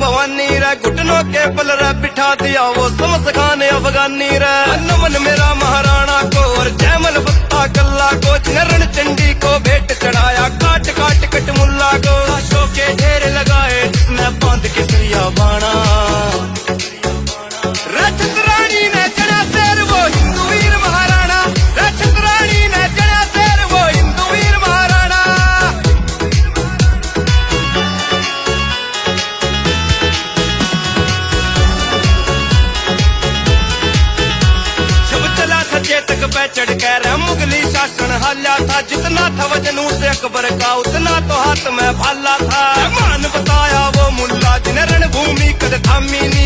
भवानी रे, घुटनों के बल रे बिठा दिया वो समस खान अफगानी रे। नमन मेरा महाराणा को और जयमल बत्ता कल्ला को, रण चंडी को भेंट चढ़ाया काट काट कटमुल्ला को। लाशों के ढेर लगाए जिसने बांध के सरिया बाणा, रजत रानी ने चढ़ा शेर वो हिंदू वीर महाराणा, रजत रानी ने चढ़ा शेर वो हिंदू वीर महाराणा। जब चला था चेतक पे चढ़ कर मुगली शासन हाल्या था, जितना था वजन उसे अकबर का उतना तो हाथ में भाला था। मान बताया वो मुल्ला जिन्हें रणभूमि कद थामी नी,